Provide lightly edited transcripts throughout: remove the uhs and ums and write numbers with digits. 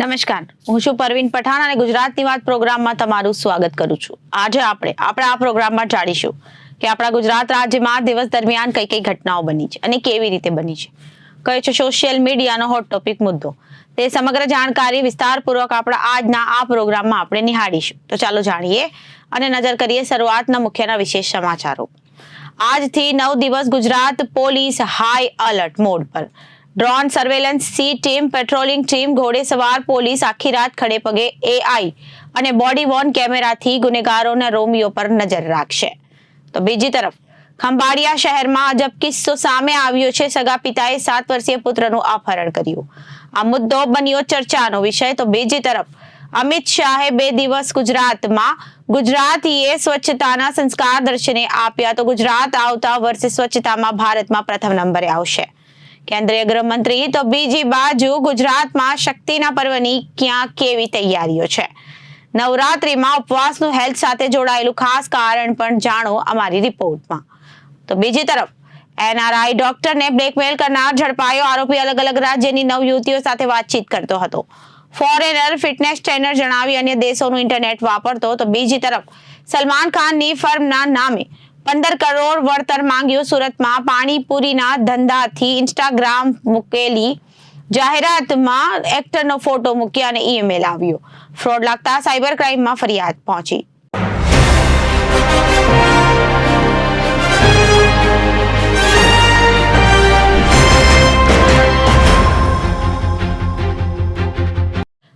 નમસ્કાર, હું છું પરવીન પઠાણ અને ગુજરાતની વાત પ્રોગ્રામમાં તમારું સ્વાગત કરું છું. આજે આપણે આપણા આ પ્રોગ્રામમાં જાણીશું કે આપણા ગુજરાત રાજ્યમાં દિવસ દરમિયાન કઈ કઈ ઘટનાઓ બની છે અને કેવી રીતે બની છે, કયો છે સોશિયલ મીડિયાનો હોટ ટોપિક મુદ્દો. તે સમગ્ર જાણકારી વિસ્તારપૂર્વક આપણા આજના આ પ્રોગ્રામમાં આપણે નિહાળીશું. તો ચાલો જાણીએ અને નજર કરીએ શરૂઆતના મુખ્યના વિશેષ સમાચારો. આજથી 9 દિવસ Gujarat police high alert mode પર. Drone surveillance C team, patrolling team, ઘોડેસવાર પોલીસ આખી રાત ખડે પગે એઆઈ અને બોડી વોર્ન કેમેરાથી ગુનેગારોના રોમિયો પર નજર રાખશે. તો બીજી તરફ ખંભાળિયા શહેરમાં અજબ કિસ્સો સામે આવ્યો છે. સગા પિતાએ 7 વર્ષીય પુત્રનું અપહરણ કર્યું. આ મુદ્દો બન્યો ચર્ચાનો વિષય. તો બીજી તરફ અમિત શાહે 2 દિવસ ગુજરાતમાં. ગુજરાતીએ સ્વચ્છતાના સંસ્કાર દર્શને આપ્યા. તો ગુજરાત આવતા વર્ષે સ્વચ્છતામાં ભારતમાં પ્રથમ નંબરે આવશે. કેન્દ્રીય ગૃહમંત્રી. તો બીજી બાજુ ગુજરાતમાં શક્તિના પર્વની ક્યાં કેવી તૈયારીઓ છે. નવરાત્રીમાં ઉપવાસનું હેલ્થ સાથે જોડાયેલું ખાસ કારણ પણ જાણો અમારી રિપોર્ટમાં. તો બીજી તરફ એનઆરઆઈ ડોક્ટરને બ્લેકમેલ કરનાર ઝડપાયો. આરોપી અલગ અલગ રાજ્યની 9 યુવતીઓ સાથે વાતચીત કરતો હતો. ફોરેનર ફિટનેસ ટ્રેનર જણાવી અન્ય દેશોનું ઇન્ટરનેટ વાપરતો. તો બીજી તરફ સલમાન ખાનની ફર્મના નામે 15 કરોડ વળતર માંગ્યું. સુરતમાં પાણીપુરીના ધંધાથી ઇન્સ્ટાગ્રામ મૂકેલી જાહેરાતમાં એક્ટરનો ફોટો મૂક્યા અને ઈમેલ આવ્યો. ફ્રોડ લાગતા સાયબર ક્રાઇમમાં ફરિયાદ પહોંચી.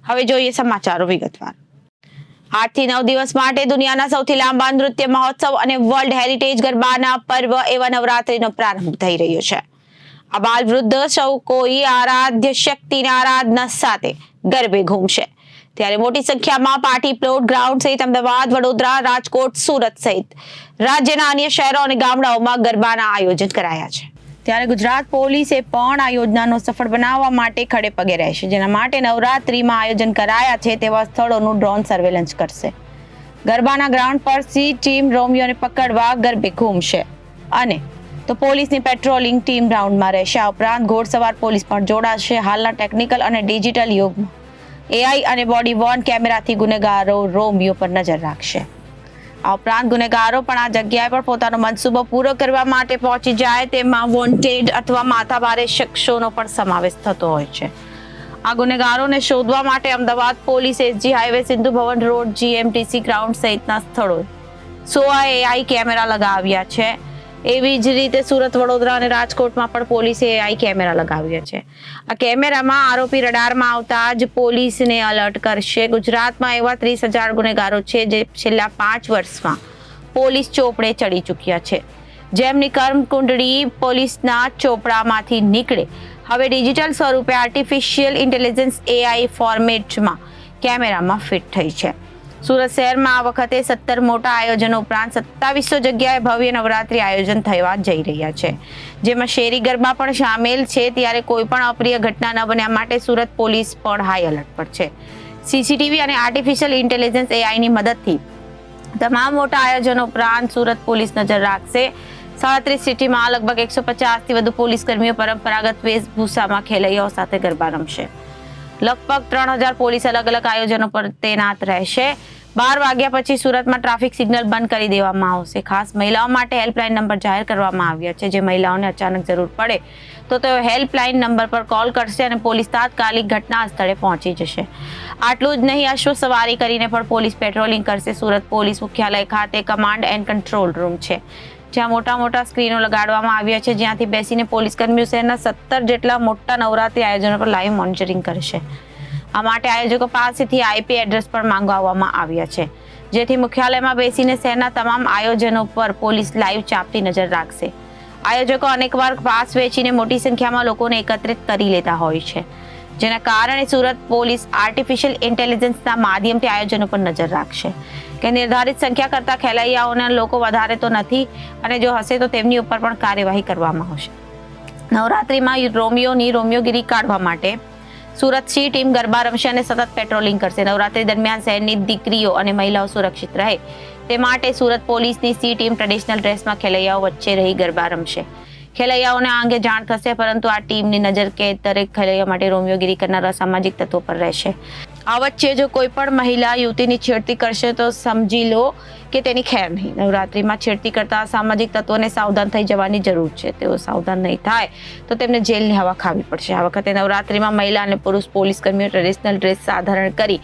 હવે જોઈએ સમાચારો વિગતવાર. 8 થી 9 દિવસ માટે દુનિયાના સૌથી લાંબા નૃત્ય મહોત્સવ અને વર્લ્ડ હેરિટેજ ગરબાના પર્વ એવા નવરાત્રીનો પ્રારંભ થઈ રહ્યો છે. આ બાલ વૃદ્ધ સૌ કોઈ આરાધ્ય શક્તિના આરાધના સાથે ગરબે ઘૂમશે. ત્યારે મોટી સંખ્યામાં પાર્ટી પ્લોટ ગ્રાઉન્ડ સહિત અમદાવાદ, વડોદરા, રાજકોટ, સુરત સહિત રાજ્યના અન્ય શહેરો અને ગામડાઓમાં ગરબાના આયોજન કરાયા છે. ત્યારે ગુજરાત પોલીસે પણ આ યોજનાનો સફળ બનાવવા માટે ખડે પગે રહેશે. જેના માટે નવરાત્રીમાં આયોજન કરાયા છે તેવા સ્થળોનું ડ્રોન સર્વેલન્સ કરશે. ગરબાના ગ્રાઉન્ડ પર સી ટીમ રોમિયોને પકડવા ગરબે ઘૂમશે અને તો પોલીસની પેટ્રોલિંગ ટીમ ગ્રાઉન્ડમાં રહેશે. આ ઉપરાંત ઘોડસવાર પોલીસ પણ જોડાશે. હાલના ટેકનિકલ અને ડિજિટલ યુગમાં એઆઈ અને બોડી વોર્ન કેમેરાથી ગુનેગારો રોમિયો પર નજર રાખશે. આ ઉપરાંત ગુનેગારો પણ આ જગ્યાએ પર પોતાનો મનસૂબો પૂરો કરવા માટે પહોંચી જાય તેમાં વોન્ટેડ અથવા માથાભારે શખ્સોનો પણ સમાવેશ થતો હોય છે. આ ગુનેગારોને શોધવા માટે Ahmedabad police SG highway, Sindhu Bhavan road, GMTC ground સહિતના સ્થળોએ 16 એઆઈ કેમેરા લગાવ્યા છે. એવી જ રીતે સુરત, વડોદરા અને રાજકોટમાં પણ પોલીસે એઆઈ કેમેરા લગાવ્યા છે. આ કેમેરામાં આરોપી રડારમાં આવતા જ પોલીસને અલર્ટ કરશે. ગુજરાતમાં એવા 30,000 ગુનેગારો છે જે છેલ્લા 5 વર્ષમાં પોલીસ ચોપડે ચડી ચૂક્યા છે. જેમની કર્મકુંડળી પોલીસના ચોપડામાંથી નીકળે હવે ડિજિટલ સ્વરૂપે આર્ટિફિશિયલ ઇન્ટેલિજન્સ એઆઈ ફોર્મેટમાં કેમેરામાં ફિટ થઈ છે. સુરત શહેરમાં આ વખતે 17 મોટા આયોજનો ઉપરાંત 2700 જગ્યાએ ભવ્ય નવરાત્રી આયોજન થવા જઈ રહ્યા છે, જેમાં શેરી ગરબા પણ સામેલ છે. ત્યારે કોઈ પણ અપ્રિય ઘટના ન બન્યા માટે સુરત પોલીસ પણ હાઈ એલર્ટ પર છે. સીસીટીવી અને આર્ટિફિશિયલ ઇન્ટેલિજન્સ એઆઈની મદદથી તમામ મોટા આયોજનો ઉપરાંત સુરત પોલીસ નજર રાખશે. 37 સિટીમાં લગભગ 150 થી વધુ પોલીસ કર્મીઓ પરંપરાગત વેશભૂષામાં ખેલૈયાઓ સાથે ગરબા રમશે. લગભગ 3000 પોલીસ અલગ અલગ આયોજનો પર તૈનાત રહેશે. 12 વાગ્યા પછી સુરતમાં ટ્રાફિક સિગ્નલ બંધ કરી દેવામાં આવશે. ખાસ મહિલાઓ માટે હેલ્પલાઇન નંબર જાહેર કરવામાં આવ્યા છે. જે મહિલાઓને અચાનક જરૂર પડે તો તેઓ હેલ્પલાઇન નંબર પર કોલ કરશે અને પોલીસ તાત્કાલિક ઘટના સ્થળે પહોંચી જશે. આટલું જ નહીં, અશ્વ સવારી કરીને પણ પોલીસ પેટ્રોલિંગ કરશે. સુરત પોલીસ મુખ્યાલય ખાતે કમાન્ડ એન્ડ કંટ્રોલ રૂમ છે, જ્યાં મોટા સ્ક્રીનો લગાડવામાં આવ્યા છે, જ્યાંથી બેસીને પોલીસ કર્મીઓ શહેરના 17 જેટલા મોટા નવરાત્રી આયોજનો પર લાઈવ મોનિટરિંગ કરશે. આ માટે આયોજકો પાસેથી આઈપી એડ્રેસ પણ માંગવામાં આવ્યા છે, જેથી મુખ્યાલયમાં બેસીને શહેરના તમામ આયોજનો પર પોલીસ લાઈવ ચાંપતી નજર રાખશે. આયોજકો અનેકવાર પાસ વેચીને મોટી સંખ્યામાં લોકોને એકત્રિત કરી લેતા હોય છે, જેના કારણે સુરત પોલીસ આર્ટિફિશિયલ ઇન્ટેલિજન્સના માધ્યમથી આયોજનો પર નજર રાખશે કે નિર્ધારિત સંખ્યા કરતા ખેલૈયાઓના લોકો વધારે તો નથી અને જો હશે તો તેમની ઉપર પણ કાર્યવાહી કરવામાં આવશે. નવરાત્રીમાં રોમિયોગીરી કાઢવા માટે સુરત સી ટીમ ગરબા રમશે અને સતત પેટ્રોલિંગ કરશે. નવરાત્રી દરમિયાન શહેરની દીકરીઓ અને મહિલાઓ સુરક્ષિત રહે તે માટે સુરત પોલીસની સી ટીમ ટ્રેડિશનલ ડ્રેસમાં ખેલૈયાઓ વચ્ચે રહી ગરબા રમશે. ખેલૈયાઓને આ અંગે જાણ થશે, પરંતુ આ ટીમની નજર કેદ દરેક ખેલૈયા માટે રોમિયોગીરી કરનાર અસામાજિક તત્વો પર રહેશે. આ વચ્ચે જો કોઈ પણ મહિલા યુવતીની છેડતી કરશે તો સમજી લો કે તેની ખેર નહીં. નવરાત્રીમાં છેડતી કરતા અસામાજિક તત્વોને સાવધાન થઈ જવાની જરૂર છે. તેઓ સાવધાન નહીં થાય તો તેમને જેલની હવા ખાવી પડશે. આ વખતે નવરાત્રીમાં મહિલા અને પુરુષ પોલીસ કર્મીઓ ટ્રેડિશનલ ડ્રેસ સાધારણ કરી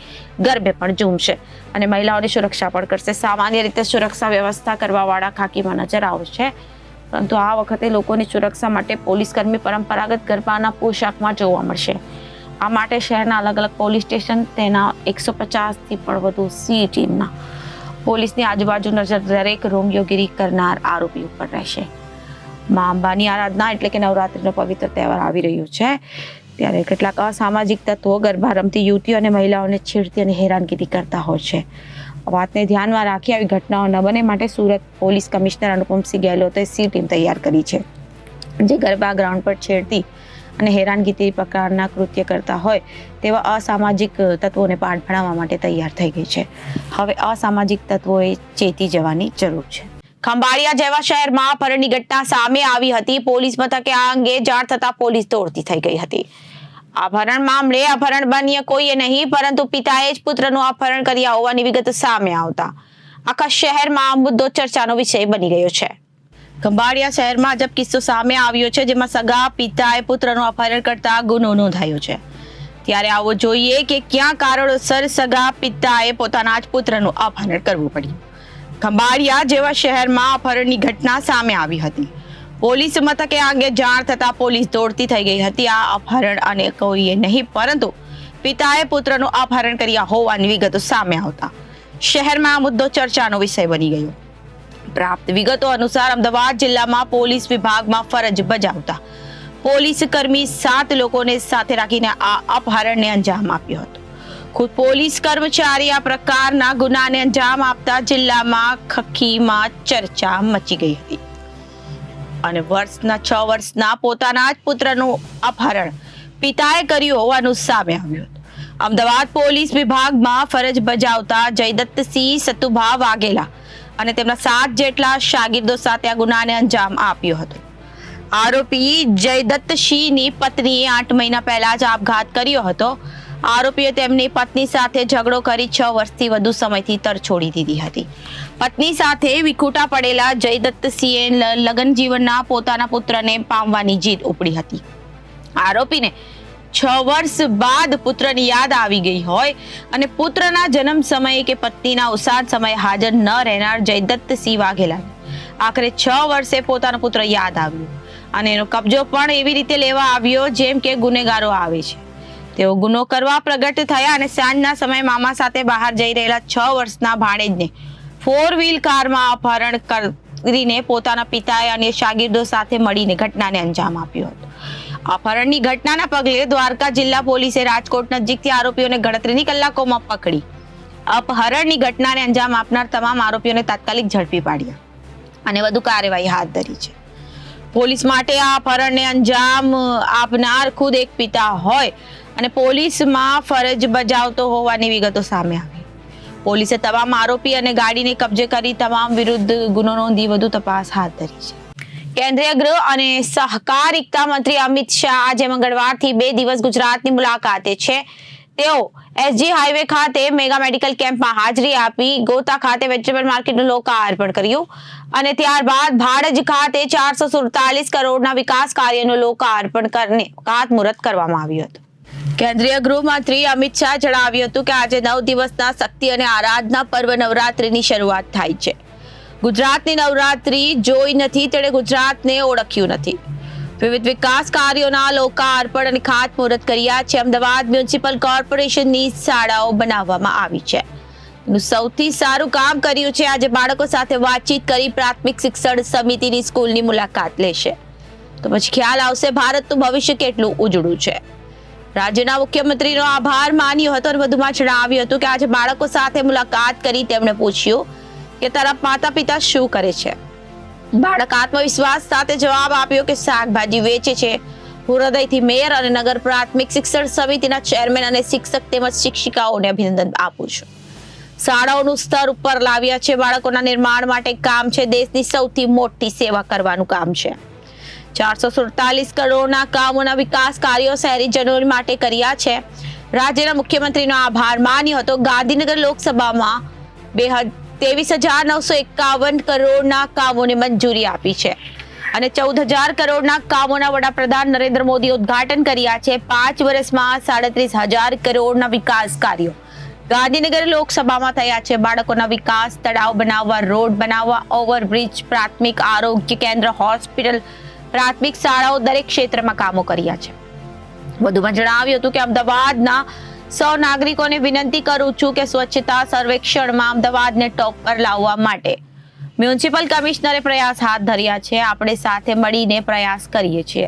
ગરબે પણ ઝૂમશે અને મહિલાઓની સુરક્ષા પણ કરશે. સામાન્ય રીતે સુરક્ષા વ્યવસ્થા કરવાવાળા ખાકીમાં નજર આવશે, પરંતુ આ વખતે લોકોની સુરક્ષા માટે પોલીસ કર્મી પરંપરાગત ગરબાના પોશાકમાં જોવા મળશે. આ માટે શહેરના અલગ અલગ પોલીસ સ્ટેશન તેના 150થી પણ વધુ સી ટીમના પોલીસની આજુબાજુ નજર દરેક રોમિયોગીરી કરનાર આરોપી ઉપર રહેશે. મા અંબાની આરાધના એટલે કે નવરાત્રીનો પવિત્ર તહેવાર આવી રહ્યો છે, ત્યારે કેટલાક અસામાજિક તત્વો ગરબા રમતી યુવતીઓ અને મહિલાઓને છેડતી અને હેરાનગીરી કરતા હોય છે. આ વાતને ધ્યાનમાં રાખી આવી ઘટનાઓ ન બને માટે સુરત પોલીસ કમિશનર અનુપમસિંહ ગેહલોતે સી ટીમ તૈયાર કરી છે, જે ગરબા ગ્રાઉન્ડ પર છેડતી અને હેરાનગીરી પ્રકારના કૃત્ય કરતા હોય તેવા અસામાજિક તત્વોને પાઠ ભણાવવા માટે તૈયાર થઈ ગઈ છે. હવે અસામાજિક તત્વોએ ચેતી જવાની જરૂર છે. ખંભાળિયા જેવા શહેરમાં અપહરણની ઘટના સામે આવી હતી. પોલીસ મથકે આ અંગે જાણ થતા પોલીસ દોડતી થઈ ગઈ હતી. અપહરણ મામલે અપહરણ બન્યા કોઈએ નહીં, પરંતુ પિતાએ જ પુત્રનું અપહરણ કર્યા હોવાની વિગત સામે આવતા આખા શહેરમાં આ મુદ્દો ચર્ચાનો વિષય બની ગયો છે. ખંભાળિયા શહેરમાં અજબ કિસ્સો સામે આવ્યો છે, જેમાં સગા પિતાએ પુત્રનું અપહરણ કરતા ગુનો નોંધાયો છે. ત્યારે આવો જોઈએ કે ક્યાં કારણોસર સગા પિતાએ પોતાના જ પુત્રનું અપહરણ કરવું પડ્યું. ખંભાળિયા જેવા શહેરમાં અપહરણની ઘટના સામે આવી હતી. પોલીસ મથકે આ અંગે જાણ થતા પોલીસ દોડતી થઈ ગઈ હતી. આ અપહરણ અને કોઈએ નહીં, પરંતુ પિતાએ પુત્રનું અપહરણ કર્યા હોવાની વિગતો સામે આવતા શહેરમાં આ મુદ્દો ચર્ચાનો વિષય બની ગયો. પ્રાપ્ત વિગતો અનુસાર અમદાવાદ જિલ્લામાં પોલીસ વિભાગમાં ફરજ બજાવતા પોલીસ કર્મી 7 લોકોને સાથે રાખીને આ અપહરણને અંજામ આપ્યો હતો. ખુદ પોલીસ કર્મચારી આ પ્રકારના ગુનાને અંજામ આપતા જિલ્લામાં ખખીમાં ચર્ચા મચી ગઈ હતી અને 6 વર્ષના પોતાના જ પુત્રનું અપહરણ પિતાએ કર્યું હોવાનું સામે આવ્યું હતું. અમદાવાદ પોલીસ વિભાગમાં ફરજ બજાવતા જયદત્તસિંહ સતુભા વાઘેલા અને તેમના 7 જેટલા શાગીર્દો સાથે આ ગુનાને અંજામ આપ્યો હતો. આરોપી જયદત્તસિંહની પત્નીએ 8 મહિના પહેલા જ આપઘાત કર્યો હતો. આરોપીએ તેમની પત્ની સાથે ઝઘડો કરી 6 વર્ષથી વધુ સમયથી તરછોડી દીધી હતી. પત્ની સાથે વિખૂટા પડેલા જયદત્તસિંહે લગ્ન જીવનના પોતાના પુત્રને પામવાની જીદ ઉપડી હતી. આરોપીને 6 વર્ષ બાદ પુત્રની યાદ આવી ગઈ હોય અને પુત્રના જન્મ સમયે કે પત્નીના અવસાન સમયે હાજર ન રહેનાર જયદત્તસિંહ વાઘેલાને આખરે 6 વર્ષે પોતાનો પુત્ર યાદ આવ્યો અને એનો કબજો પણ એવી રીતે લેવા આવ્યો જેમ કે ગુનેગારો આવે છે. તેઓ ગુનો કરવા પ્રગટ થયા અને સાંજના સમયે મામા સાથે બહાર જઈ રહેલા 6 વર્ષના ભાણેજને 4 વ્હીલ કારમાં અપહરણ કરીને પોતાના પિતાએ અને શાગીર્દો સાથે મળીને ઘટનાને અંજામ આપ્યો હતો. અપહરણની ઘટનાના પગલે દ્વારકા જિલ્લા પોલીસે રાજકોટ નજીકથી આરોપીઓને ગણતરીની કલાકોમાં પકડી અપહરણની ઘટનાને અંજામ આપનાર તમામ આરોપીઓને તાત્કાલિક ઝડપી પાડ્યા અને વધુ કાર્યવાહી હાથ ધરી છે. પોલીસ માટે આ અપહરણને અંજામ આપનાર ખુદ એક પિતા હોય અને પોલીસમાં ફરજ બજાવતો હોવાની વિગતો સામે આવી. પોલીસે તમામ આરોપી અને ગાડીને કબજે કરી તમામ વિરુદ્ધ ગુનો નોંધી વધુ તપાસ હાથ ધરી છે. કેન્દ્રીય ગૃહ અને સહકારિતા મંત્રી અમિત શાહ આજે મંગળવારથી 2 દિવસ ગુજરાતની મુલાકાતે છે. તેઓ એસજી હાઈવે ખાતે મેગા મેડિકલ કેમ્પમાં હાજરી આપી ગોતા ખાતે વેજીટેબલ માર્કેટનું લોકાર્પણ કર્યું અને ત્યારબાદ ભાડજ ખાતે 447 કરોડના વિકાસ કાર્યનું લોકાર્પણ કરીને ખાતમુહૂર્ત કરવામાં આવ્યું હતું. કેન્દ્રીય ગૃહમંત્રી અમિત શાહ જણાવ્યું હતું કે આજે 9 દિવસના શક્તિ અને આરાધના પર્વ નવરાત્રીની શરૂઆત થાય છે. ગુજરાતની નવરાત્રી જોઈ નથી તેણે ગુજરાતને ઓળખ્યું નથી. વિવિધ વિકાસ કાર્યોના લોકાર્પણ અને ખાતમુહૂર્ત કર્યા છે. અમદાવાદ મ્યુનિસિપલ કોર્પોરેશનની શાળાઓ બનાવવામાં આવી છે. સૌથી સારું કામ કર્યું છે. આજે બાળકો સાથે વાતચીત કરી પ્રાથમિક શિક્ષણ સમિતિની સ્કૂલની મુલાકાત લેશે તો પછી ખ્યાલ આવશે ભારતનું ભવિષ્ય કેટલું ઉજળું છે. રાજ્યના મુખ્યમંત્રીનો આભાર માન્યો હતો અને વધુમાં જણાવ્યું હતું કે આજે બાળકો સાથે મુલાકાત કરી તેમણે પૂછ્યું કે તારા માતા પિતા શું કરે છે. બાળક આત્મવિશ્વાસ સાથે જવાબ આપ્યો કે શાકભાજી વેચે છે. હું હૃદયથી મેયર અને નગર પ્રાથમિક શિક્ષણ સમિતિના ચેરમેન અને શિક્ષક તેમજ શિક્ષિકાઓને અભિનંદન આપું છું. શાળાઓનું સ્તર ઉપર લાવ્યા છે. બાળકોના નિર્માણ માટે કામ છે. દેશની સૌથી મોટી સેવા કરવાનું કામ છે. 447 કરોડના કામોના વિકાસ કાર્યો શહેરીજનો માટે કર્યા છે. રાજ્યના મુખ્યમંત્રીનો આભાર માન્યો હતો. ગાંધીનગર લોકસભામાં 23,951 કરોડના કામોને મંજૂરી આપી છે અને 14,000 કરોડના કામોના વડાપ્રધાન નરેન્દ્ર મોદીએ ઉદ્ઘાટન કર્યા છે. 5 વર્ષમાં 37,000 કરોડના વિકાસ કાર્યો ગાંધીનગર લોકસભામાં થયા છે. બાળકોના વિકાસ, તળાવ બનાવવા, રોડ બનાવવા, ઓવરબ્રિજ, પ્રાથમિક આરોગ્ય કેન્દ્ર, હોસ્પિટલ, પ્રાથમિક શાળાઓ દરેક ક્ષેત્રમાં કામો કર્યા છે. વધુમાં જણાવ્યું હતું કે અમદાવાદના સૌ નાગરિકોને વિનંતી કરું છું કે સ્વચ્છતા સર્વેક્ષણમાં અમદાવાદને ટોપ પર લાવવા માટે મ્યુનિસિપલ કમિશનરે પ્રયાસ હાથ ધર્યા છે. આપણે સાથે મળીને પ્રયાસ કરીએ છીએ.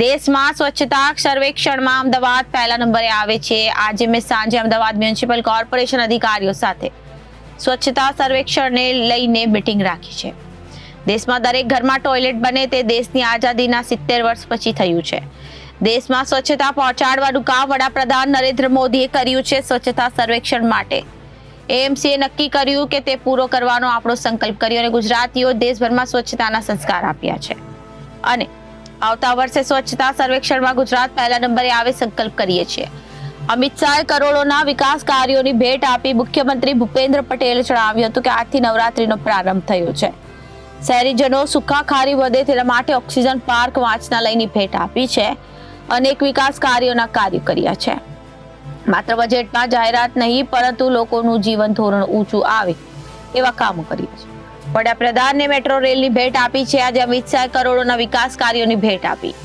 દેશમાં સ્વચ્છતા સર્વેક્ષણમાં અમદાવાદ પહેલા નંબરે આવે છે. આજે મેં સાંજે અમદાવાદ મ્યુનિસિપલ કોર્પોરેશન અધિકારીઓ સાથે સ્વચ્છતા સર્વેક્ષણને લઈને મીટિંગ રાખી છે. દેશમાં દરેક ઘરમાં ટોયલેટ બને તે દેશની આઝાદીના 70 વર્ષ પછી થયું છે. દેશમાં સ્વચ્છતા પહોંચાડવાનું કામ વડાપ્રધાન નરેન્દ્ર મોદીએ કર્યું છે. સ્વચ્છતા સર્વેક્ષણ માટે એએમસીએ નક્કી કર્યું કે તે પૂરો કરવાનો આપણો સંકલ્પ કર્યો અને ગુજરાતીઓ દેશભરમાં સ્વચ્છતાના સંસ્કાર આપ્યા છે અને આવતા વર્ષે સ્વચ્છતા સર્વેક્ષણમાં ગુજરાત પહેલા નંબરે આવે સંકલ્પ કરીએ છીએ. અમિત શાહે કરોડોના વિકાસ કાર્યોની ભેટ આપી. મુખ્યમંત્રી ભૂપેન્દ્ર પટેલે જણાવ્યું હતું કે આજથી નવરાત્રીનો પ્રારંભ થયો છે. શહેરીજનો સુખાકારી વધે તેના માટે ઓક્સિજન પાર્ક વાંચનાલયની ભેટ આપી છે. અનેક વિકાસ કાર્યોના કાર્યો કર્યા છે. માત્ર બજેટમાં જાહેરાત નહીં પરંતુ લોકોનું જીવન ધોરણ ઊંચું આવે એવા કામો કર્યા છે. વડાપ્રધાનને મેટ્રો રેલની ભેટ આપી છે. આજે અમિત શાહે કરોડોના વિકાસ કાર્યોની ભેટ આપી.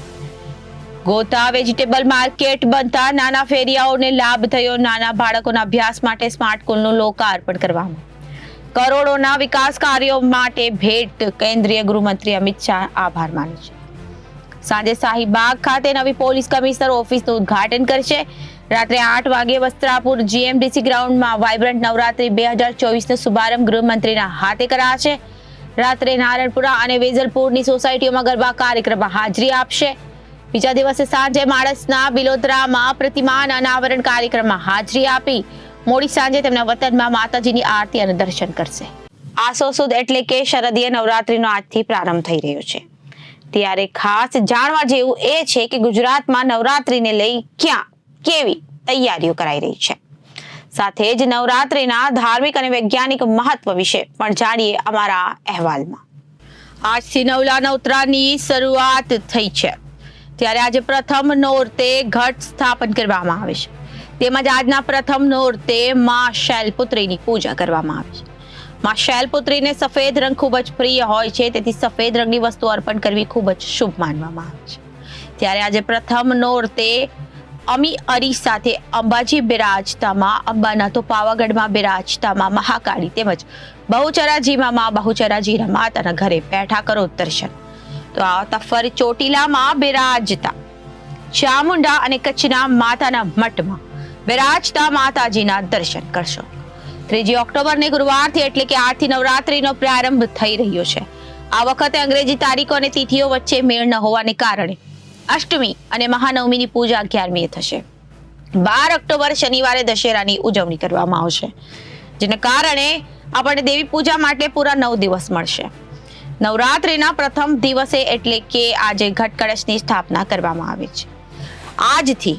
ગોતા વેજીટેબલ માર્કેટ બનતા નાના ફેરિયાઓને લાભ થયો. નાના બાળકોના અભ્યાસ માટે સ્માર્ટ સ્કૂલનું લોકાર્પણ કરવામાં કરોડોના વિકાસ કાર્યો માટે ભેટ. કેન્દ્રીય ગૃહમંત્રી અમિત શાહ આભાર માને છે. સાંજે શાહીબાગ ખાતે નવી પોલીસ કમિશનર ઓફિસનું ઉદ્ઘાટન કરશે. રાત્રે 8 વાગે વસ્ત્રાપુર જીએમડીસી ગ્રાઉન્ડમાં વાઇબ્રન્ટ નવરાત્રી 2024નો શુભારંભ ગૃહમંત્રીના હાથે કરાશે. રાત્રે નારણપુરા અને વેજલપુરની સોસાયટીઓમાં ગરબા કાર્યક્રમમાં હાજરી આપશે. બીજા દિવસે સાંજે માણસના બિલોદરામાં પ્રતિમાના અનાવરણ કાર્યક્રમમાં હાજરી આપી મોડી સાંજે તેમના વતનમાં માતાજીની આરતી અને દર્શન કરશે. આસો સુદ એટલે કે શરદીય નવરાત્રીનો આજથી પ્રારંભ થઈ રહ્યો છે. ત્યારે ખાસ જાણવા જેવું એ છે કે ગુજરાતમાં નવરાત્રીને લઈ ક્યાં કેવી તૈયારીઓ કરાઈ રહી છે. સાથે જ નવરાત્રીના ધાર્મિક અને વૈજ્ઞાનિક મહત્વ વિશે પણ જાણીએ અમારા અહેવાલમાં. આજથી નવલા નવરાત્રીની શરૂઆત થઈ છે. ત્યારે આજે પ્રથમ નોરતે ઘટ સ્થાપન કરવામાં આવે છે. તેમજ આજના પ્રથમ નોરતે માં શૈલપુત્રીની પૂજા કરવામાં આવે છે. માં શૈલપુત્રીને સફેદ રંગ ખૂબ જ પ્રિય હોય છે, તેથી સફેદ રંગની વસ્તુ અર્પણ કરવી ખૂબ જ શુભ માનવામાં આવે છે. ત્યારે આજે પ્રથમ નોરતે અમી અરી સાથે અંબાજી બિરાજતામાં, અંબાના તો પાવાગઢમાં બિરાજતામાં મહાકાળી તેમજ બહુચરાજીમાં માં બહુચરાજી માતાના ઘરે બેઠા કરો દર્શન. તો આવતા ફરી ચોટીલામાં બિરાજતા ચામુંડા અને કચ્છના માતાના મઠમાં બિરાજતા માતાજીના દર્શન કરશો. 3 ઓક્ટોબરને ગુરુવારથી એટલે કે આજથી નવરાત્રીનો પ્રારંભ થઈ રહ્યો છે. આ વખતે અંગ્રેજી તારીખો અને તિથિઓ વચ્ચે મેળ ન હોવાને કારણે અષ્ટમી અને મહાનવમીની પૂજા 11મીએ થશે. 12 ઓક્ટોબર શનિવારે દશેરાની ઉજવણી કરવામાં આવશે, જેના કારણે આપણને દેવી પૂજા માટે પૂરા 9 દિવસ મળશે. નવરાત્રીના પ્રથમ દિવસે એટલે કે આજે ઘટ કળશની સ્થાપના કરવામાં આવે છે. આજથી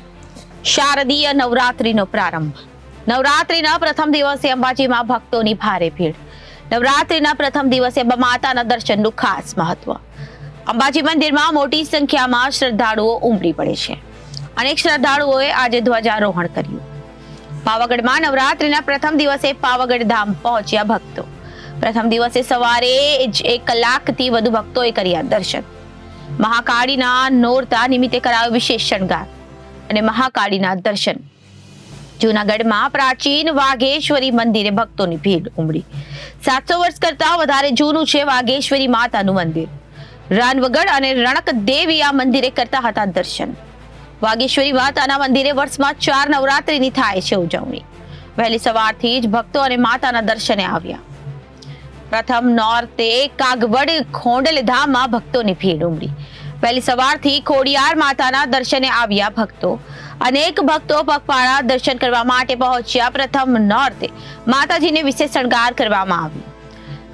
શારદીય નવરાત્રીનો પ્રારંભ. નવરાત્રીના પ્રથમ દિવસે અંબાજીમાં ભક્તોની ભારે ભીડ. નવરાત્રીના પ્રથમ દિવસે અંબા માતાના દર્શનનું ખાસ મહત્વ. અંબાજી મંદિરમાં મોટી સંખ્યામાં શ્રદ્ધાળુઓ ઉમટી પડે છે. અનેક શ્રદ્ધાળુઓએ આજે ધ્વજારોહણ કર્યું. પાવાગઢમાં નવરાત્રીના પ્રથમ દિવસે પાવાગઢ ધામ પહોંચ્યા ભક્તો. પ્રથમ દિવસે સવારે જ 1 કલાકથી વધુ ભક્તોએ કર્યા દર્શન. મહાકાળીના નોરતા નિમિત્તે કરાયો વિશેષ શણગાર અને મહાકાળીના દર્શન. જૂનાગઢમાં પ્રાચીન વાઘેશ્વરી મંદિરે ભક્તોની ભીડ ઉમડી. 700 વર્ષ કરતા વધારે જૂનું છે વાઘેશ્વરી માતાનું મંદિર. રાનવગઢ અને રણક દેવી આ મંદિરે કરતા હતા દર્શન. વાઘેશ્વરી માતાના મંદિરે વર્ષમાં 4 નવરાત્રીની થાય છે ઉજવણી. વહેલી સવારથી જ ભક્તો અને માતાના દર્શને આવ્યા. પ્રથમ નોરતે કાગવડ ખોંડલ ધામમાં ભક્તોની ભીડ ઉમડી. વહેલી સવારથી ખોડિયાર માતાના દર્શને આવ્યા ભક્તો. અનેક ભક્તો પગપાળા દર્શન કરવા માટે પહોંચ્યા. પ્રથમ નોરતે માતાજીને વિશેષ શણગાર કરવામાં આવ્યો.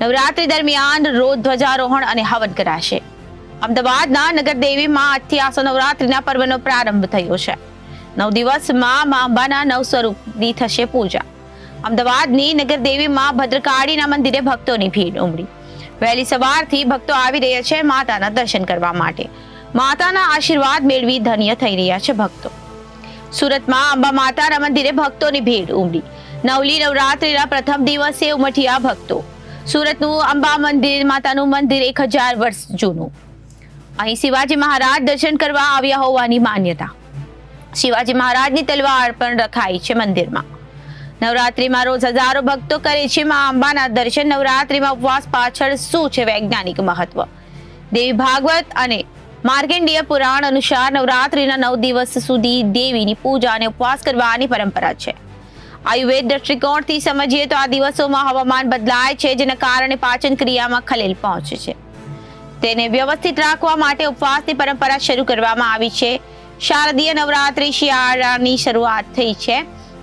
નવરાત્રી દરમિયાન રોજ ધ્વજારોહણ અને હવન કરાશે. અમદાવાદના નગરદેવીમાં આજથી આસો નવરાત્રિના પર્વનો પ્રારંભ થયો છે. 9 દિવસમાં મા અંબાના 9 સ્વરૂપની થશે પૂજા. અમદાવાદની નગરદેવીમાં ભદ્રકાળીના મંદિરે ભક્તોની ભીડ ઉમટી. વહેલી સવારથી ભક્તો આવી રહ્યા છે માતાના દર્શન કરવા માટે. માતાના આશીર્વાદ મેળવી ધન્ય થઈ રહ્યા છે ભક્તો. સુરતમાં અંબા માતાના મંદિરે ભક્તોની ભીડ ઉમટી. નવલી નવરાત્રિના પ્રથમ દિવસે ઉમટ્યા ભક્તો. સુરતનું અંબા મંદિર માતાનું મંદિર 1000 વર્ષ જૂનું. અહીં શિવાજી મહારાજ દર્શન કરવા આવ્યા હોવાની માન્યતા. શિવાજી મહારાજની તલવાર પણ રખાઈ છે મંદિરમાં. નવરાત્રિમાં રોજ હજારો ભક્તો કરે છે મા અંબાના દર્શન. નવરાત્રિમાં ઉપવાસ પાછળ શું છે વૈજ્ઞાનિક મહત્વ? દેવી ભાગવત અને માર્કંડેય પુરાણ અનુસાર નવરાત્રિના 9 દિવસ સુધી દેવીની પૂજા અને ઉપવાસ કરવાની પરંપરા છે. આયુર્વેદ દ્રષ્ટિકોણથી સમજીએ તો આ દિવસોમાં હવામાન બદલાય છે, જેના કારણે પાચન ક્રિયામાં ખલેલ પહોંચે છે. તેને વ્યવસ્થિત રાખવા માટે ઉપવાસની પરંપરા શરૂ કરવામાં આવી છે. શારદીય નવરાત્રિ શિયાળાની શરૂઆત થઈ છે,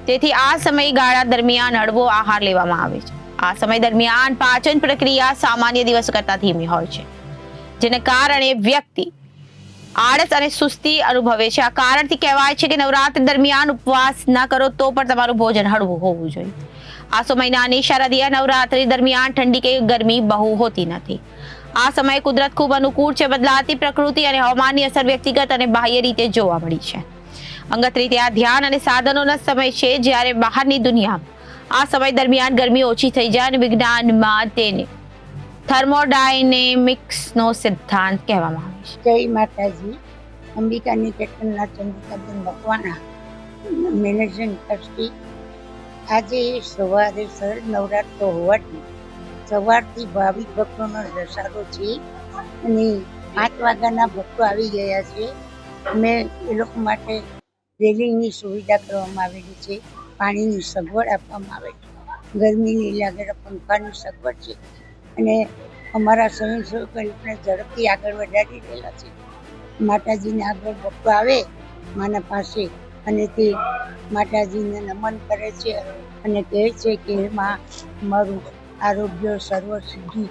તેથી આ સમયગાળા દરમિયાન હળવો આહાર લેવામાં આવે છે. આ સમય દરમિયાન પાચન પ્રક્રિયા સામાન્ય દિવસો કરતા ધીમી હોય છે, જેના કારણે વ્યક્તિ આળસ અને સુસ્તી અનુભવે છે. આ કારણથી કહેવાય છે કે નવરાત્રી દરમિયાન ઉપવાસ ના કરો તો પણ તમારું ભોજન હળવું હોવું જોઈએ. આસો મહિનાની શારદીય નવરાત્રી દરમિયાન ઠંડી કે ગરમી બહુ હોતી નથી. આ સમયે કુદરત ખૂબ અનુકૂળ છે. બદલાતી પ્રકૃતિ અને હવામાનની અસર વ્યક્તિગત અને બાહ્ય રીતે જોવા મળી છે. અંગત રીતે આ ધ્યાન અને સાધનોનો સમય છે, જ્યારે બહારની દુનિયામાં આ સમય દરમિયાન ગરમી ઓછી થઈ જાય અને વિજ્ઞાનમાં તેને થર્મોડાયનેમિક્સનો સિદ્ધાંત કહેવામાં આવે છે. જય માતાજી. અંબિકાની કેતનના ચંદ્રિકાબેન મકવાણા, મેનેજિંગ ટ્રસ્ટી. આજે સવારે શરદ નવરાત્ર હોવાથી સવારથી ભાવિક ભક્તોનો ધસારો છે અને 5 વાગ્યાના ભક્તો આવી ગયા છે. અમે એ લોકો માટે રેલિંગની સુવિધા કરવામાં આવેલી છે, પાણીની સગવડ આપવામાં આવે છે, ગરમીની લાગે પંખાની સગવડ છે અને અમારા સ્વયંસેવકો લોકોને ઝડપથી આગળ વધારી રહેલા છે. માતાજીને આગળ ભક્તો આવે માના પાસે અને તે માતાજીને નમન કરે છે અને કહે છે કે માં મારું આરોગ્ય સર્વ સિદ્ધિ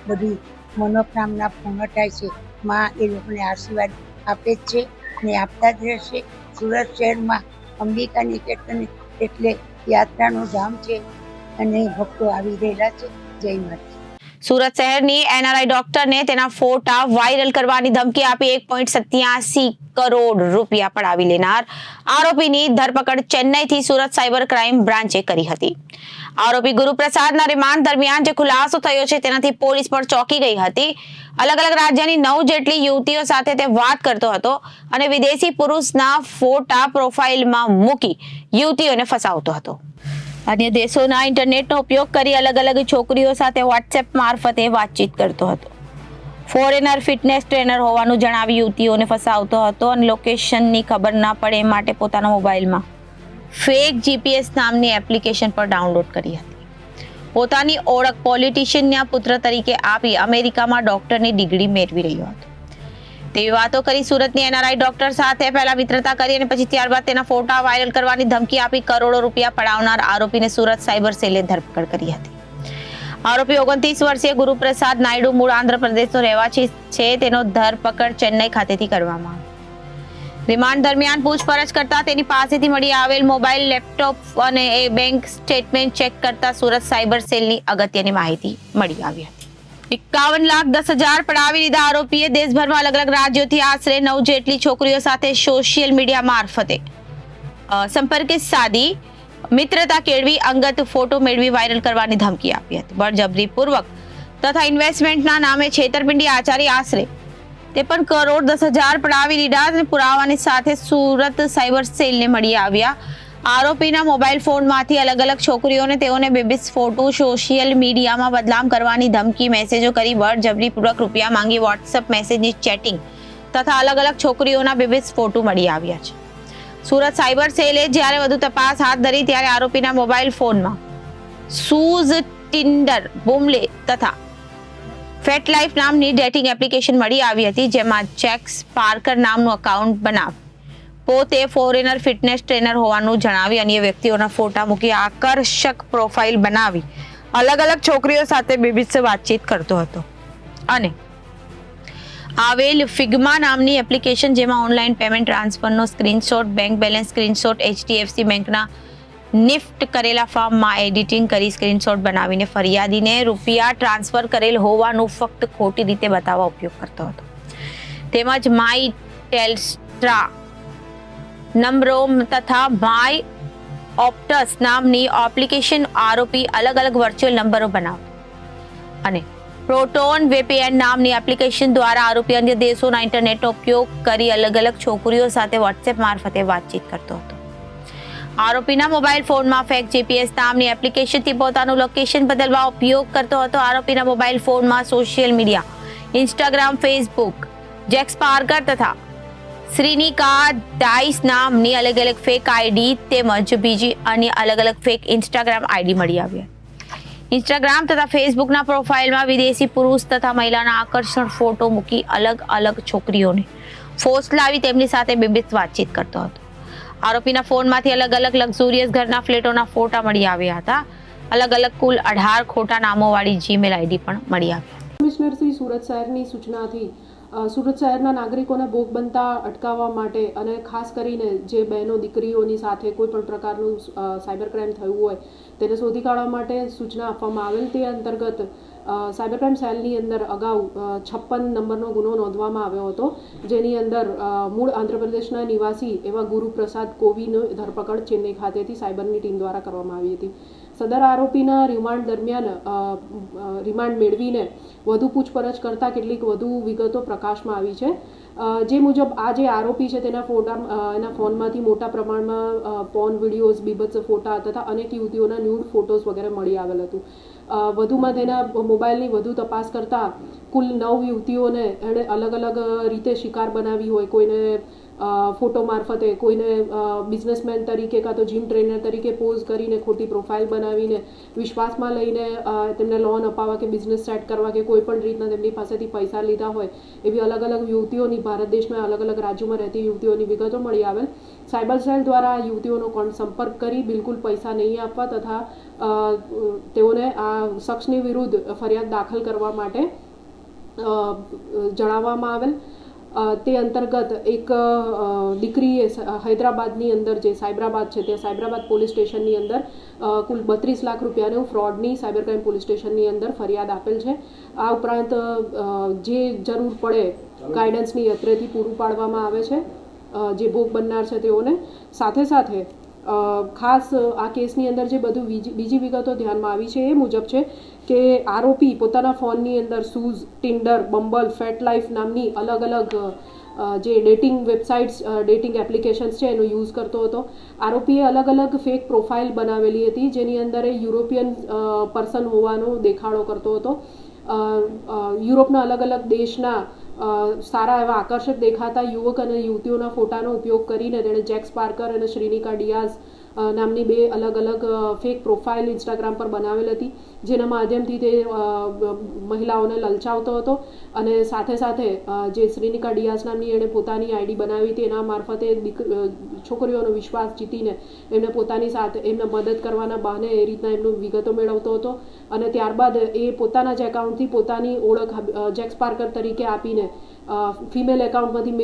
બધી મનોકામના પૂર્ણ થાય છે. માં એ લોકોને આશીર્વાદ આપે જ છે અને આપતા જ રહેશે. સુરત શહેરમાં અંબિકાની કેતન એટલે યાત્રાનું ધામ છે અને ભક્તો આવી રહેલા છે. જય માતા. સુરત શહેરની એનઆરઆઈ ડોક્ટરને તેના ફોટા વાયરલ કરવાની ધમકી આપી 1.87 કરોડ રૂપિયા પડાવી લેનાર આરોપીની ધરપકડ ચેન્નઈથી સુરત સાયબર ક્રાઇમ બ્રાન્ચે કરી હતી. આરોપી ગુરુપ્રસાદના રિમાન્ડ દરમિયાન જે ખુલાસો થયો છે તેનાથી પોલીસ પણ ચોંકી ગઈ હતી. અલગ અલગ રાજ્યની 9 જેટલી યુવતીઓ સાથે તે વાત કરતો હતો અને વિદેશી પુરુષના ફોટા પ્રોફાઇલમાં મૂકી યુવતીઓને ફસાવતો હતો. અન્ય દેશોના ઇન્ટરનેટનો ઉપયોગ કરી અલગ અલગ છોકરીઓ સાથે વોટ્સએપ મારફતે વાતચીત કરતો હતો. ફોરેનર ફિટનેસ ટ્રેનર હોવાનું જણાવી યુવતીઓને ફસાવતો હતો અને લોકેશનની ખબર ના પડે એ માટે પોતાના મોબાઈલમાં ફેક જીપીએસ નામની એપ્લિકેશન પર ડાઉનલોડ કરી હતી. પોતાની ઓળખ પોલિટિશિયનના પુત્ર તરીકે આપી અમેરિકામાં ડોક્ટરની ડિગ્રી મેળવી રહ્યો હતો. તેવી વાતો કરી સુરતની એનઆરઆઈ ડોક્ટર સાથે પહેલા મિત્રતા કરી અને પછી ત્યારબાદ તેના ફોટા વાયરલ કરવાની ધમકી આપી કરોડો રૂપિયા પડાવનાર આરોપીને સુરત સાયબર સેલે ધરપકડ કરી હતી. આરોપી 29 વર્ષીય ગુરુપ્રસાદ નાયડુ મૂળ આંધ્રપ્રદેશનો રહેવાસી છે. તેનો ધરપકડ ચેન્નઈ ખાતેથી કરવામાં આવી. રિમાન્ડ દરમિયાન પૂછપરછ કરતા તેની પાસેથી મળી આવેલ મોબાઈલ, લેપટોપ અને બેંક સ્ટેટમેન્ટ ચેક કરતા સુરત સાયબર સેલની અગત્યની માહિતી મળી આવી હતી. 51,10,000 પડાવી લીધા આરોપીએ દેશભરમાં અલગ અલગ રાજ્યોથી આશરે 9 જેટલી છોકરીઓ સાથે સોશિયલ મીડિયા મારફતે સંપર્ક સાધી મિત્રતા કેળવી અંગત ફોટો મેળવી વાયરલ કરવાની ધમકી આપી હતી. બળજબરીપૂર્વક તથા ઇન્વેસ્ટમેન્ટના નામે છેતરપિંડી આચારી આશરે 53,10,000 પડાવી લીધા અને પુરાવાની સાથે સુરત સાયબર સેલને મળી આવ્યા. આરોપીના મોબાઈલ ફોનમાંથી અલગ અલગ છોકરીઓને તેઓને બેબીસ ફોટો સોશિયલ મીડિયામાં બદનામ કરવાની ધમકી મેસેજો કરી બળજબરીપૂર્વક રૂપિયા માંગી વોટ્સએપ મેસેજની ચેટિંગ તથા અલગ અલગ છોકરીઓના બેબીસ ફોટો મળી આવ્યા છે. સુરત સાયબર સેલે જ્યારે વધુ તપાસ હાથ ધરી ત્યારે આરોપીના મોબાઈલ ફોનમાં સૂઝ, ટિન્ડર, બુમલે તથા ફેટ લાઈફ નામની ડેટિંગ એપ્લિકેશન મળી આવી હતી, જેમાં જેક્સ પાર્કર નામનું અકાઉન્ટ બનાવી પોતે ફોરેનર ફિટનેસ ટ્રેનર હોવાનું જણાવી અન્ય વ્યક્તિઓના ફોટા મૂકી આકર્ષક પ્રોફાઇલ બનાવી અલગ અલગ છોકરીઓ સાથે બેબીસ વાતચીત કરતો હતો અને આવેલ ફિગ્મા નામની એપ્લિકેશન, જેમાં ઓનલાઈન પેમેન્ટ ટ્રાન્સફરનો screenshot, bank balance screenshot, HDFC બેંકના નિફ્ટ કરેલા ફોર્મમાં એડિટિંગ કરી સ્ક્રીનશોટ બનાવીને ફરિયાદીને રૂપિયા ટ્રાન્સફર કરેલ હોવાનું ફક્ત ખોટી રીતે બતાવવા ઉપયોગ કરતો હતો. તેમજ માય ટેલ્સ્ટ્રા નંબરો તથા માય ઓપ્ટસ નામની એપ્લિકેશન આરોપી અલગ અલગ વર્ચ્યુઅલ નંબરો બનાવતો અને પ્રોટોન VPN નામની એપ્લિકેશન દ્વારા આરોપી અન્ય દેશોના ઇન્ટરનેટનો ઉપયોગ કરી અલગ અલગ છોકરીઓ સાથે વોટ્સએપ મારફતે વાતચીત કરતો હતો. આરોપીના મોબાઈલ ફોનમાં ફેક GPS નામની એપ્લિકેશનથી પોતાનું લોકેશન બદલવા ઉપયોગ કરતો હતો. આરોપીના મોબાઈલ ફોનમાં social media, Instagram, Facebook, jacks Parker તથા શ્રીનિકા ડાઇસ નામની અલગ અલગ ફેક આઈડી તેમજ બીજી અન્ય અલગ અલગ ફેક ઇન્સ્ટાગ્રામ આઈડી મળી આવ્યા. ઇન્સ્ટાગ્રામ તથા ફેસબુકના પ્રોફાઇલમાં વિદેશી પુરુષ તથા મહિલાના આકર્ષણ ફોટો મૂકી અલગ અલગ છોકરીઓને ફોસલાવી તેમની સાથે બેબીત વાતચીત કરતો હતો. આરોપીના ફોનમાંથી અલગ અલગ લક્ઝુરિયસ ઘરના ફ્લેટોના ફોટા મળી આવ્યા હતા. અલગ અલગ કુલ 18 ખોટા નામોવાળી જીમેલ આઈડી પણ મળી આવી. કમિશનર શ્રી સુરત શહેરની સૂચનાથી સુરત શહેરના નાગરિકોને ભોગ બનતા અટકાવવા માટે અને ખાસ કરીને જે બહેનો દીકરીઓની સાથે કોઈ પણ પ્રકારનું સાયબર ક્રાઇમ થયું હોય તેને શોધી કાઢવા માટે સૂચના આપવામાં આવેલ. તે અંતર્ગત સાયબર ક્રાઇમ સેલની અંદર અગાઉ 56 નંબરનો ગુનો નોંધવામાં આવ્યો હતો, જેની અંદર મૂળ આંધ્રપ્રદેશના નિવાસી એવા ગુરુપ્રસાદ કોવીની ધરપકડ ચેન્નઈ ખાતેથી સાયબરની ટીમ દ્વારા કરવામાં આવી હતી. સદર આરોપીના રિમાન્ડ દરમિયાન રિમાન્ડ મેળવીને વધુ પૂછપરછ કરતાં કેટલીક વધુ વિગતો પ્રકાશમાં આવી છે. જે મુજબ આ જે આરોપી છે તેના ફોનમાંથી મોટા પ્રમાણમાં પોર્ન વિડીયોઝ, બીભત્સ ફોટા તથા અનેક યુવતીઓના ન્યૂડ ફોટોઝ વગેરે મળી આવેલ હતું. વધુમાં તેના મોબાઈલની વધુ તપાસ કરતાં કુલ 9 યુવતીઓને એણે અલગ અલગ રીતે શિકાર બનાવી હોય. કોઈને ફોટો મારફતે, કોઈને બિઝનેસમેન તરીકે કાં તો જીમ ટ્રેનર તરીકે પોઝ કરીને ખોટી પ્રોફાઇલ બનાવીને વિશ્વાસમાં લઈને તેમને લોન અપાવવા કે બિઝનેસ સેટ કરવા કે કોઈ પણ રીતના તેમની પાસેથી પૈસા લીધા હોય એવી અલગ અલગ યુવતીઓની, ભારત દેશના અલગ અલગ રાજ્યોમાં રહેતી યુવતીઓની વિગતો મળી આવેલ. સાયબર સેલ દ્વારા યુવતીઓનો સંપર્ક કરી બિલકુલ પૈસા નહીં આપવા તથા તેઓને આ શખ્સની વિરુદ્ધ ફરિયાદ દાખલ કરવા માટે જણાવવામાં આવેલ. તે અંતર્ગત એક દીકરીએ હૈદરાબાદની અંદર જે સાયબરાબાદ છે તે સાયબરાબાદ પોલીસ સ્ટેશનની અંદર કુલ 32 લાખ રૂપિયાનું ફ્રોડની સાયબર ક્રાઇમ પોલીસ સ્ટેશનની અંદર ફરિયાદ આપેલ છે. આ ઉપરાંત જે જરૂર પડે ગાઈડન્સની અત્રેથી પૂરું પાડવામાં આવે છે જે ભોગ બનનાર છે તેઓને. સાથે સાથે ખાસ આ કેસની અંદર જે બધું બીજી વિગતો ધ્યાનમાં આવી છે એ મુજબ છે કે આરોપી પોતાના ફોનની અંદર સૂઝ, ટિન્ડર, બમ્બલ, ફેટ લાઈફ નામની અલગ અલગ જે ડેટિંગ વેબસાઇટ્સ, ડેટિંગ એપ્લિકેશન્સ છે એનો યુઝ કરતો હતો. આરોપીએ અલગ અલગ ફેક પ્રોફાઇલ બનાવેલી હતી જેની અંદર એ યુરોપિયન પર્સન હોવાનો દેખાડો કરતો હતો. યુરોપના અલગ અલગ દેશના સારા એવા આકર્ષક દેખાતા યુવક અને યુવતીઓના ફોટાનો ઉપયોગ કરીને તેણે જેક્સ પાર્કર અને શ્રીનિકા ડિયાઝ નામની 2 અલગ અલગ ફેક પ્રોફાઇલ ઇન્સ્ટાગ્રામ પર બનાવેલ હતી, જેના માધ્યમથી તે મહિલાઓને લલચાવતો હતો. અને સાથે સાથે જે શ્રીનિકા ડિયાઝ નામની એણે પોતાની આઈડી બનાવી હતી એના મારફતે છોકરીઓનો વિશ્વાસ જીતીને એમને પોતાની સાથે એમને મદદ કરવાના બહાને એ રીતના એમનું વિગતો મેળવતો હતો. અને ત્યારબાદ એ પોતાના જ એકાઉન્ટથી પોતાની ઓળખ જેક્સ પાર્કર તરીકે આપીને ફિમેલ એકાઉન્ટમાંથી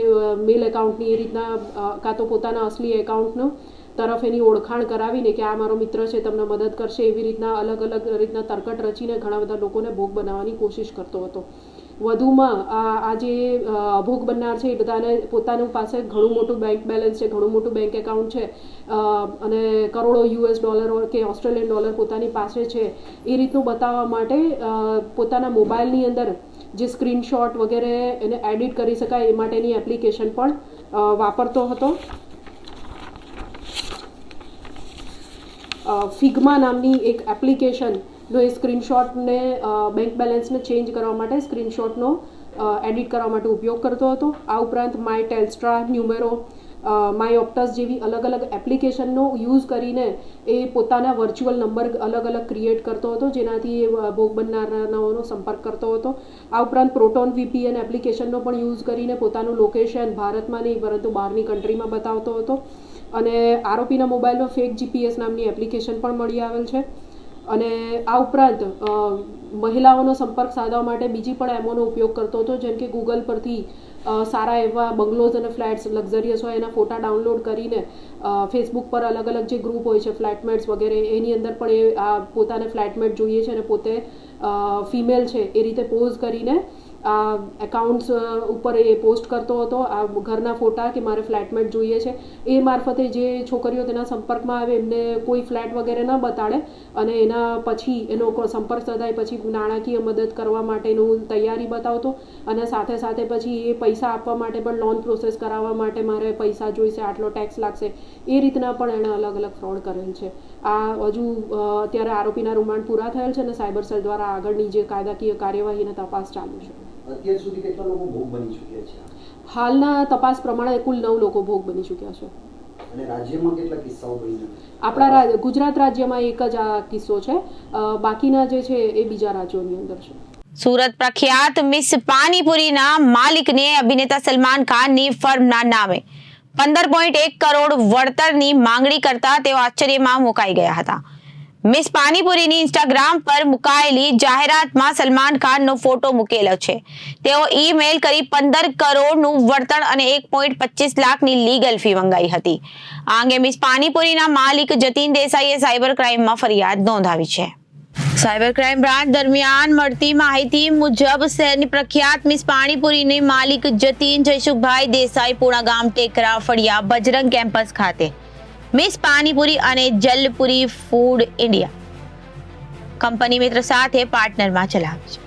મેલ એકાઉન્ટની એ રીતના કાં તો પોતાના અસલી એકાઉન્ટનું તરફ એની ઓળખાણ કરાવીને કે આ મારો મિત્ર છે, તમને મદદ કરશે, એવી રીતના અલગ અલગ રીતના તરકટ રચીને ઘણા બધા લોકોને ભોગ બનાવવાની કોશિશ કરતો હતો. વધુમાં આ જે ભોગ બનનાર છે એ બધાને પોતાનું પાસે ઘણું મોટું બેંક બેલેન્સ છે, ઘણું મોટું બેંક એકાઉન્ટ છે અને કરોડો $US કે ઓસ્ટ્રેલિયન ડોલર પોતાની પાસે છે એ રીતનું બતાવવા માટે પોતાના મોબાઈલની અંદર જે સ્ક્રીનશોટ વગેરે એને એડિટ કરી શકાય એ માટેની એપ્લિકેશન પણ વાપરતો હતો. ફિગ્મા નામની એક એપ્લિકેશનનો એ સ્ક્રીનશોટને બેંક બેલેન્સને ચેન્જ કરવા માટે સ્ક્રીનશોટનો એડિટ કરવા માટે ઉપયોગ કરતો હતો. આ ઉપરાંત માય ટેલ્સ્ટ્રા, ન્યુમેરો, માય ઓપ્ટસ જેવી અલગ અલગ એપ્લિકેશનનો યુઝ કરીને એ પોતાના વર્ચ્યુઅલ નંબર અલગ અલગ ક્રિએટ કરતો હતો, જેનાથી એ ભોગ બનનારાઓનો સંપર્ક કરતો હતો. આ ઉપરાંત પ્રોટોન VPN એપ્લિકેશનનો પણ યુઝ કરીને પોતાનું લોકેશન ભારતમાં નહીં પરંતુ બહારની કન્ટ્રીમાં બતાવતો હતો. અને આરોપીના મોબાઈલમાં ફેક GPS નામની એપ્લિકેશન પણ મળી આવેલ છે. અને આ ઉપરાંત મહિલાઓનો સંપર્ક સાધવા માટે બીજી પણ એમોનો ઉપયોગ કરતો હતો, જેમ કે ગૂગલ પરથી સારા એવા બંગલોઝ અને ફ્લેટ્સ લક્ઝરિયસ હોય એના ફોટા ડાઉનલોડ કરીને ફેસબુક પર અલગ અલગ જે ગ્રુપ હોય છે ફ્લેટમેટ્સ વગેરે, એની અંદર પણ એ આ પોતાને ફ્લેટમેટ જોઈએ છે અને પોતે ફિમેલ છે એ રીતે પોઝ કરીને આ એકાઉન્ટ્સ ઉપર એ પોસ્ટ કરતો હતો આ ઘરના ફોટા કે મારે ફ્લેટમેટ જોઈએ છે. એ મારફતે જે છોકરીઓ તેના સંપર્કમાં આવે એમને કોઈ ફ્લેટ વગેરે ન બતાડે અને એના પછી એનો સંપર્ક સધાય પછી નાણાકીય મદદ કરવા માટેનું તૈયારી બતાવતો અને સાથે સાથે પછી એ પૈસા આપવા માટે પણ લોન પ્રોસેસ કરાવવા માટે મારે પૈસા જોઈશે, આટલો ટેક્સ લાગશે, એ રીતના પણ એણે અલગ અલગ ફ્રોડ કરેલ છે. આ હજુ અત્યારે આરોપીના રિમાન્ડ પૂરા થયેલ છે અને સાયબર સેલ દ્વારા આગળની જે કાયદાકીય કાર્યવાહીની તપાસ ચાલુ છે. અત્યાર સુધી કેટલા લોકો ભોગ બની ચૂક્યા છે? હાલના તપાસ પ્રમાણે કુલ 9 લોકો ભોગ બની ચૂક્યા છે. અને રાજ્યમાં કેટલા કિસ્સાઓ બન્યા? આપણા ગુજરાત રાજ્યમાં એક જ આ કિસ્સો છે, બાકીના જે છે એ બીજા રાજ્યોની અંદર છે. સુરત પ્રખ્યાત મિસ પાણીપુરીના માલિકને અભિનેતા સલમાન ખાનની ફર્મના નામે 15.1 કરોડ વળતરની માંગણી કરતા તેઓ આશ્ચર્યમાં મુકાઈ ગયા હતા. મિસ પાણીપુરીની ઇન્સ્ટાગ્રામ પર મુકાયેલી જાહેરાતમાં સલમાન ખાનનો ફોટો મૂકેલો છે. તેઓ ઈમેલ કરી 15 કરોડનું વળતર અને 1.25 લાખની લીગલ ફી મંગાઈ હતી. આ અંગે મિસ પાણીપુરીના માલિક જતીન દેસાઈએ સાયબર ક્રાઇમમાં ફરિયાદ નોંધાવી છે. સાયબર ક્રાઇમ બ્રાન્ચ દરમિયાન મળતી માહિતી મુજબ શહેરની પ્રખ્યાત મિસ પાણીપુરીની માલિક જતીન જયસુખભાઈ દેસાઈ પૂણા ગામ ટેકરા ફળિયા બજરંગ કેમ્પસ ખાતે મિસ પાણીપુરી અને જલપુરી ફૂડ ઇન્ડિયા કંપની મિત્ર સાથે પાર્ટનરમાં ચલાવે છે.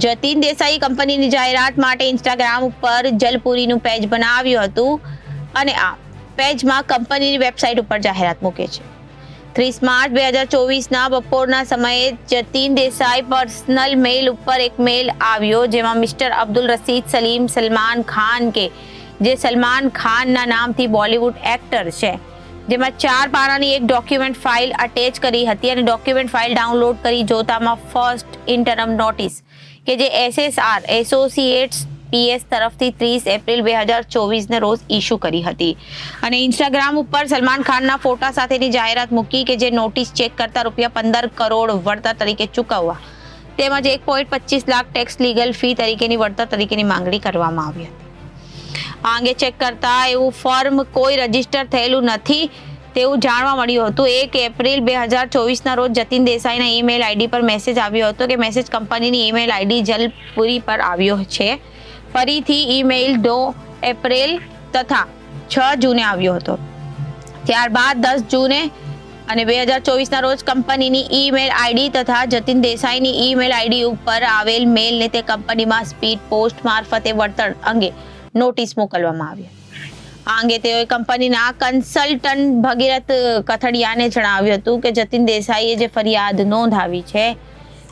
જતીન દેસાઈ કંપનીની જાહેરાત માટે ઇન્સ્ટાગ્રામ ઉપર જલપુરીનું પેજ બનાવ્યું હતું અને આ પેજમાં કંપનીની વેબસાઇટ ઉપર જાહેરાત મૂકે છે. 30 માર્ચ 2024ના બપોરના સમયે જતીન દેસાઈ પર્સનલ મેલ ઉપર એક મેલ આવ્યો જેમાં મિસ્ટર અબ્દુલ રસીદ સલીમ સલમાન ખાન કે જે સલમાન ખાનના નામથી બોલિવૂડ એક્ટર છે, જેમાં 4 પાનાની એક ડોક્યુમેન્ટ ફાઇલ અટેચ કરી હતી અને ડોક્યુમેન્ટ ફાઇલ ડાઉનલોડ કરી જોતામાં ફર્સ્ટ ઇન્ટરમ નોટિસ કે જે SSR એસોસિએટ્સ PS તરફથી 30 એપ્રિલ 2024ને રોજ ઇસ્યુ કરી હતી અને ઇન્સ્ટાગ્રામ ઉપર સલમાન ખાનના ફોટા સાથેની જાહેરાત મૂકી કે જે નોટિસ ચેક કરતા રૂપિયા 15 કરોડ વળતર તરીકે ચૂકવવા તેમજ 1.25 લાખ ટેક્સ લીગલ ફી તરીકેની વળતર તરીકેની માંગણી કરવામાં આવી હતી. આ અંગે ચેક કરતા એવું ફોર્મ કોઈ રજીસ્ટર થયેલું નથી તેવું જાણવા મળ્યું હતું. 1 એપ્રિલ 2024ના રોજ જતીન દેસાઈના ઈમેલ આઈડી પર મેસેજ આવ્યો હતો કે મેસેજ કંપનીની ઈમેલ આઈડી જલપુરી પર આવ્યો છે. ફરીથી ઈમેલ 2 એપ્રિલ તથા 6 જૂને આવ્યો હતો. ત્યારબાદ 10 જૂને અને 2024ના રોજ કંપનીની ઈમેલ આઈડી તથા જતીન દેસાઈની ઈમેલ આઈડી ઉપર આવેલ મેલને તે કંપનીમાં સ્પીડ પોસ્ટ મારફતે વળતર અંગે નોટિસ મોકલવામાં આવી. આ અંગે તેઓએ કંપનીના કન્સલ્ટન્ટ ભગીરથ કથડિયાને જણાવ્યું હતું કે જતીન દેસાઈએ જે ફરિયાદ નોંધાવી છે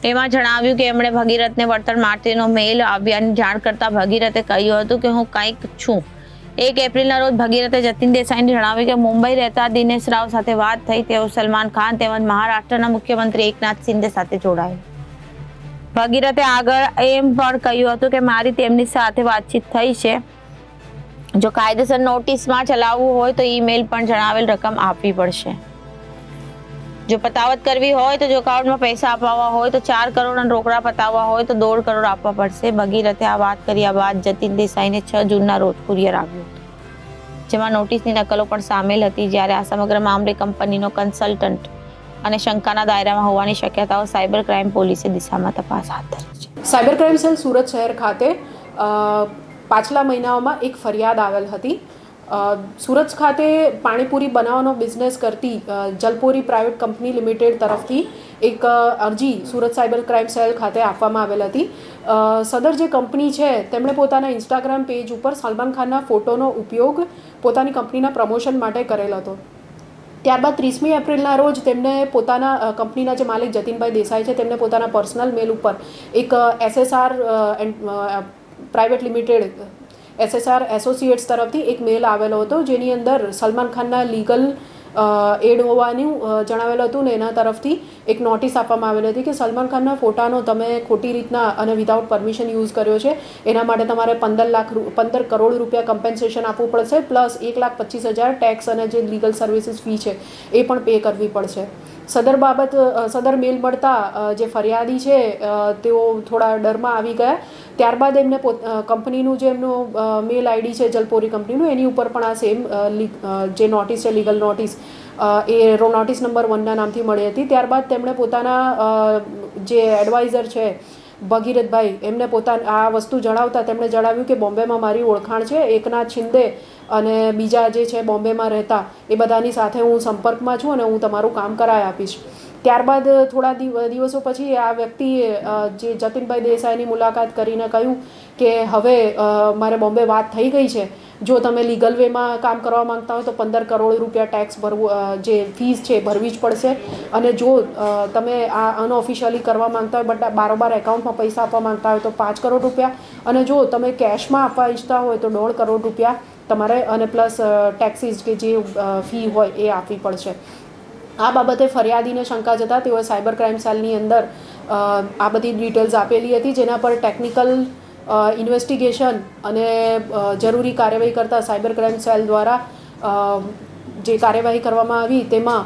એમાં જણાવ્યું કે એમણે ભગીરથને વળતર માટેનો મેલ આવ્યાની જાણ કરતા ભગીરથે કહ્યું હતું કે હું કંઈક છું. 1 એપ્રિલના રોજ ભગીરથે જતીન દેસાઈને જણાવ્યું કે મુંબઈ રહેતા દિનેશ રાવ સાથે વાત થઈ. તેઓ સલમાન ખાન તેમજ મહારાષ્ટ્રના મુખ્યમંત્રી એકનાથ શિંદે સાથે જોડાયા. ભગીરથે આગળ એમ પણ કહ્યું હતું કે મારી તેમની સાથે વાતચીત થઈ છે. જો કાયદેસર નોટિસમાં ચલાવવું હોય તો ઈમેલ પણ જણાવેલ રકમ આપવી પડશે. જો પતાવત કરવી હોય તો જો એકાઉન્ટમાં પૈસા અપાવવા હોય તો 4 કરોડ અને રોકડા પતાવવા હોય તો 1.5 કરોડ આપવા પડશે. ભગીરથે આ વાત કર્યા બાદ જતીન દેસાઈને 6 જૂનના રોજ કુરિયર આવ્યું હતું જેમાં નોટિસની નકલો પણ સામેલ હતી. જ્યારે આ સમગ્ર મામલે કંપનીનો કન્સલ્ટન્ટ અને શંકાના દાયરામાં હોવાની શક્યતાઓ સાયબર ક્રાઇમ પોલીસે દિશામાં તપાસ હાથ ધરી છે. સાયબર ક્રાઇમ સેલ સુરત શહેર ખાતે પાછલા મહિનાઓમાં એક ફરિયાદ આવેલ હતી. સુરત ખાતે પાણીપુરી બનાવવાનો બિઝનેસ કરતી જલપુરી પ્રાઇવેટ કંપની લિમિટેડ તરફથી એક અરજી સુરત સાયબર ક્રાઇમ સેલ ખાતે આપવામાં આવેલ હતી. સદર જે કંપની છે તેમણે પોતાના ઇન્સ્ટાગ્રામ પેજ ઉપર સલમાન ખાનના ફોટોનો ઉપયોગ પોતાની કંપનીના પ્રમોશન માટે કરેલ હતો. ત્યારબાદ 30મી એપ્રિલના રોજ તેમને પોતાના કંપનીના જે માલિક જતીનભાઈ દેસાઈ છે તેમને પોતાના પર્સનલ મેલ ઉપર એક SSR private limited SSR associates તરફથી એક મેલ આવેલો હતો જેની અંદર સલમાન ખાનના લીગલ એડ હોવાનું જણાવેલું હતું ને એના તરફથી એક નોટિસ આપવામાં આવેલી હતી કે સલમાન ખાનના ફોટાનો તમે ખોટી રીતના અને વિધાઉટ પરમિશન યુઝ કર્યો છે, એના માટે તમારે 15 કરોડ રૂપિયા કમ્પેન્સેશન આપવું પડશે પ્લસ 1,25,000 ટેક્સ અને જે લીગલ સર્વિસીસ ફી છે એ પણ પે કરવી પડશે. સદર મેલ મળતા જે ફરિયાદી છે તેઓ થોડા ડરમાં આવી ગયા. ત્યારબાદ એમને કંપનીનું જે એમનું મેલ આઈડી છે જલપોરી કંપનીનું, એની ઉપર પણ આ સેમ જે નોટિસ છે, લીગલ નોટિસ, એ નોટિસ નંબર 1ના નામથી મળી હતી. ત્યારબાદ તેમણે પોતાના જે એડવાઇઝર છે ભગીરથભાઈ, એમને આ વસ્તુ જણાવતા તેમણે જણાવ્યું કે બોમ્બેમાં મારી ઓળખાણ છે, એકનાથ શિંદે અને બીજા જે છે બોમ્બેમાં રહેતા, એ બધાની સાથે હું સંપર્કમાં છું અને હું તમારું કામ કરાવી આપીશ. ત્યારબાદ થોડા દિવસો પછી આ વ્યક્તિએ જે જતીનભાઈ દેસાઈની મુલાકાત કરીને કહ્યું કે હવે મારે બોમ્બે વાત થઈ ગઈ છે, જો તમે લીગલ વેમાં કામ કરવા માંગતા હોય તો 15 કરોડ રૂપિયા ટેક્સ ભરવું, જે ફીસ છે ભરવી જ પડશે, અને જો તમે આ અનઓફિશિયલી કરવા માંગતા હોય, બારોબાર એકાઉન્ટમાં પૈસા આપવા માંગતા હોય તો 5 કરોડ રૂપિયા, અને જો તમે કેશમાં આપવા ઈચ્છતા હોય તો 1.5 કરોડ રૂપિયા તમારે, અને પ્લસ ટેક્સીસ કે જે ફી હોય એ આપવી પડશે. આ બાબતે ફરિયાદીને શંકા જતાં તેઓએ સાયબર ક્રાઇમ સેલની અંદર આ બધી ડિટેલ્સ આપેલી હતી, જેના પર ટેકનિકલ ઇન્વેસ્ટિગેશન અને જરૂરી કાર્યવાહી કરતા સાયબર ક્રાઇમ સેલ દ્વારા જે કાર્યવાહી કરવામાં આવી તેમાં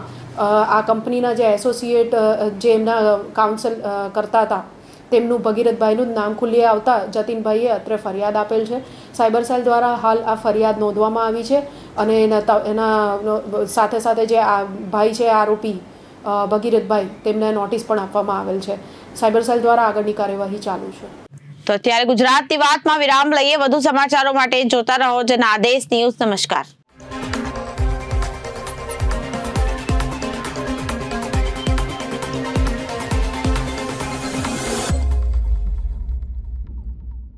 આ કંપનીના જે એસોસિએટ જે એમના કાઉન્સલ કરતા હતા તેમનું ભગીરથભાઈનું જ નામ ખુલ્લી આવતા જતીનભાઈએ અત્રે ફરિયાદ આપેલ છે. સાયબર સેલ દ્વારા હાલ આ ફરિયાદ નોંધવામાં આવી છે અને એના સાથે સાથે જે આ ભાઈ છે આરોપી ભગીરથભાઈ, તેમને નોટિસ પણ આપવામાં આવેલ છે. સાયબર સેલ દ્વારા આગળની કાર્યવાહી ચાલુ છે. તો અત્યારે ગુજરાતની વાતમાં વિરામ લઈએ. વધુ સમાચારો માટે જોતા રહો જનાદેશ ન્યૂઝ. નમસ્કાર.